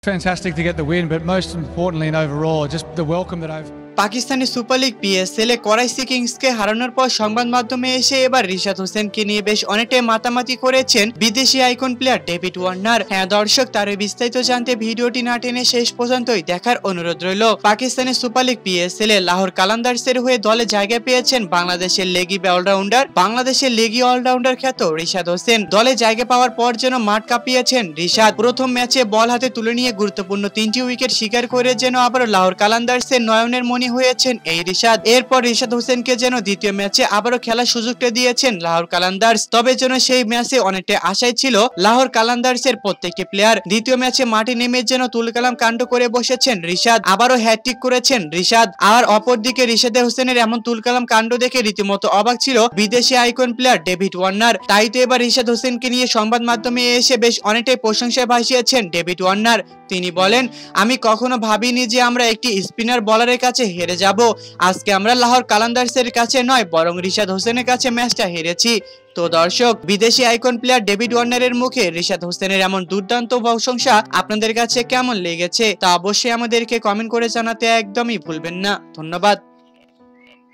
fantastic to get the win, but most importantly and overall, just the welcome that I've Pakistani super league PSL এ করাইসি কিংসকে হারানোর পর সংবাদ মাধ্যমে এসে এবার রিশাদ হোসেনকে নিয়ে বেশ অনেকটাই মাতামাতি করেছেন বিদেশি আইকন প্লেয়ার ডেভিড ওয়ার্নার। হ্যাঁ দর্শক, তার বিস্তারিত জানতে ভিডিওটি না টেনে শেষ পর্যন্তই দেখার অনুরোধ রইল। পাকিস্তানি সুপার লিগ পিএসএল এ লাহোর কালান্দার্সের হয়ে দলে জায়গা পেয়েছেন বাংলাদেশের লেগি অলরাউন্ডার খ্যাত রিশাদ হোসেন। দলে জায়গা পাওয়ার পর যেন মাঠ কাঁপিয়েছেন রিশাদ। প্রথম ম্যাচে বল হাতে তুলে নিয়ে গুরুত্বপূর্ণ 3টি উইকেট শিকার করে যেন আবারও লাহোর কালান্দার্সের নয়নের মণি হয়েছেন এই রিশাদ। এরপর রিশাদ হোসেনকে যেন দ্বিতীয় ম্যাচে আবারও খেলার সুযোগটা দিয়েছেন লাহোর কালান্দার্স। তবে যেন সেই ম্যাচে অনেকটা আশাই ছিল লাহোর কালান্দার্সের প্রত্যেকটি প্লেয়ার। দ্বিতীয় ম্যাচে মাঠে নেমে যেন তুলকালাম কাণ্ড করে বসেছেন রিশাদ, আবারও হ্যাটট্রিক করেছেন রিশাদ। আর অপরদিকে রিশাদ হোসেনের এমন তুলকালাম কাণ্ড দেখে রীতিমতো অবাক ছিল বিদেশি আইকন প্লেয়ার ডেভিড ওয়ার্নার। তাই তো এবার রিশাদ হোসেনকে নিয়ে সংবাদ মাধ্যমে এসে বেশ অনেকটাই প্রশংসায় ভাসিয়েছেন ডেভিড ওয়ার্নার। তিনি বলেন, আমি কখনো ভাবিনি যে আমরা একটি স্পিনার বলারের কাছে হেরে যাব। আজকে আমরা লাহোর কালান্দার্সের কাছে নয়, বরং রিশাদ হোসেনের কাছে ম্যাচটা হেরেছি। তো দর্শক, বিদেশি আইকন প্লেয়ার ডেভিড ওয়ার্নারের মুখে রিশাদ হোসেনের এমন দুর্দান্ত প্রশংসা আপনাদের কাছে কেমন লেগেছে তা অবশ্যই আমাদেরকে কমেন্ট করে জানাতে একদমই ভুলবেন না। ধন্যবাদ।